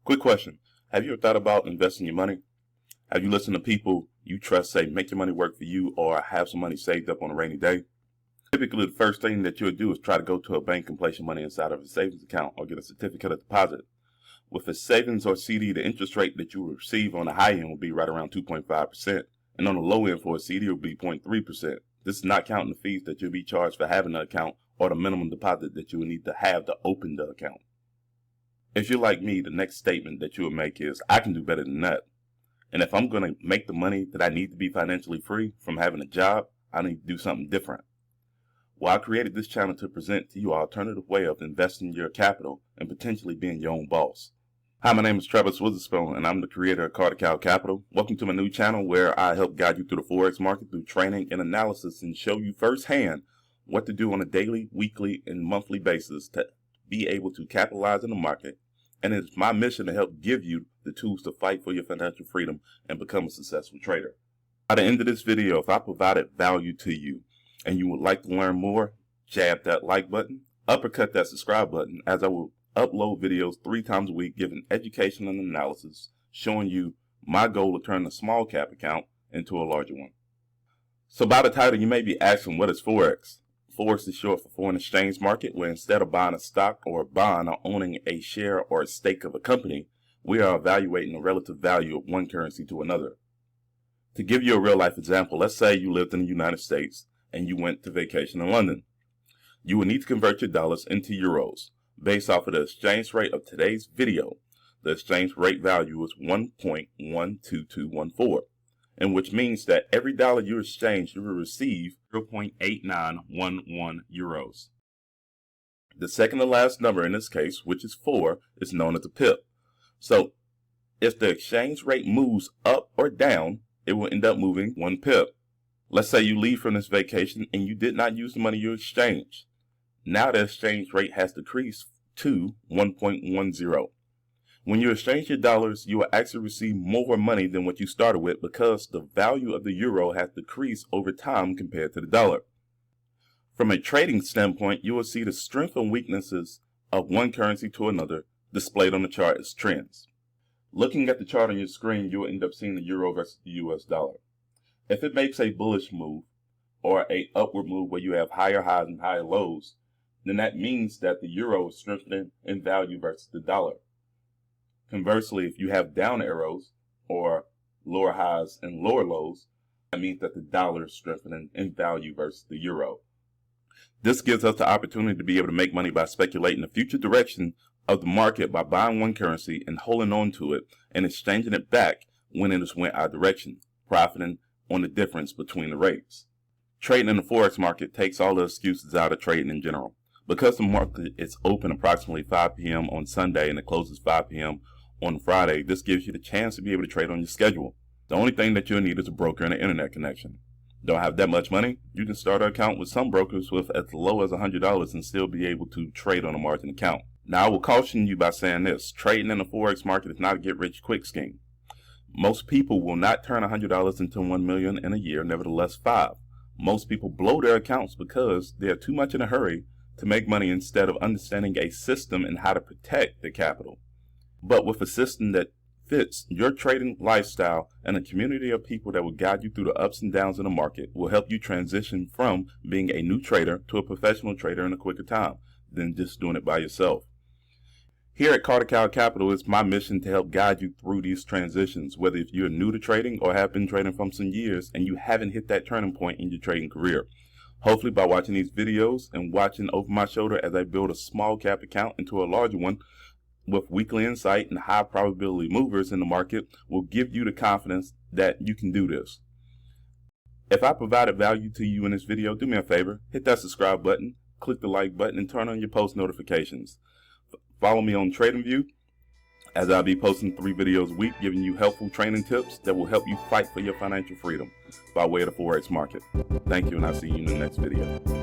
Quick question. Have you ever thought about investing your money? Have you listened to people you trust say make your money work for you or have some money saved up on a rainy day? Typically, the first thing that you'll do is try to go to a bank and place your money inside of a savings account or get a certificate of deposit. With a savings or CD, the interest rate that you will receive on the high end will be right around 2.5%, and on the low end for a CD will be 0.3%. This is not counting the fees that you'll be charged for having the account or the minimum deposit that you will need to have to open the account. If you're like me, the next statement that you will make is, I can do better than that. And if I'm going to make the money that I need to be financially free from having a job, I need to do something different. Well, I created this channel to present to you an alternative way of investing your capital and potentially being your own boss. Hi, my name is Travis Witherspoon, and I'm the creator of Carter Capital. Welcome to my new channel where I help guide you through the Forex market through training and analysis and show you firsthand what to do on a daily, weekly, and monthly basis to be able to capitalize in the market. And it's my mission to help give you the tools to fight for your financial freedom and become a successful trader. By the end of this video, if I provided value to you and you would like to learn more, jab that like button, uppercut that subscribe button, as I will upload videos 3 times a week giving education and analysis, showing you my goal to turn a small cap account into a larger one. So by the title, you may be asking, what is Forex? Forex is short for foreign exchange market, where instead of buying a stock or a bond or owning a share or a stake of a company, we are evaluating the relative value of one currency to another. To give you a real life example, let's say you lived in the United States and you went to vacation in London. You will need to convert your dollars into euros. Based off of the exchange rate of today's video, the exchange rate value is 1.12214, and which means that every dollar you exchange, you will receive 0.8911 euros. The second to last number in this case, which is 4, is known as a pip. So if the exchange rate moves up or down, it will end up moving 1 pip. Let's say you leave from this vacation and you did not use the money you exchanged. Now the exchange rate has decreased to 1.10. When you exchange your dollars, you will actually receive more money than what you started with because the value of the euro has decreased over time compared to the dollar. From a trading standpoint, you will see the strengths and weaknesses of one currency to another displayed on the chart as trends. Looking at the chart on your screen, you will end up seeing the euro versus the US dollar. If it makes a bullish move or a upward move where you have higher highs and higher lows, then that means that the euro is strengthening in value versus the dollar. Conversely, if you have down arrows or lower highs and lower lows, that means that the dollar is strengthening in value versus the euro. This gives us the opportunity to be able to make money by speculating the future direction of the market by buying one currency and holding on to it and exchanging it back when it has went our direction, profiting on the difference between the rates. Trading in the Forex market takes all the excuses out of trading in general. Because the market is open approximately 5 p.m. on Sunday and it closes 5 p.m. on Friday, this gives you the chance to be able to trade on your schedule. The only thing that you'll need is a broker and an internet connection. Don't have that much money? You can start an account with some brokers with as low as $100 and still be able to trade on a margin account. Now, I will caution you by saying this. Trading in the Forex market is not a get-rich-quick scheme. Most people will not turn $100 into $1 million in a year, nevertheless 5. Most people blow their accounts because they are too much in a hurry to make money instead of understanding a system and how to protect the capital. But with a system that fits your trading lifestyle and a community of people that will guide you through the ups and downs in the market will help you transition from being a new trader to a professional trader in a quicker time than just doing it by yourself. Here at Carter Capital, it's my mission to help guide you through these transitions, whether if you're new to trading or have been trading for some years and you haven't hit that turning point in your trading career. Hopefully by watching these videos and watching over my shoulder as I build a small cap account into a larger one with weekly insight and high probability movers in the market will give you the confidence that you can do this. If I provided value to you in this video, do me a favor, hit that subscribe button, click the like button, and turn on your post notifications. Follow me on TradingView as I'll be posting 3 videos a week giving you helpful training tips that will help you fight for your financial freedom by way of the Forex market. Thank you, and I'll see you in the next video.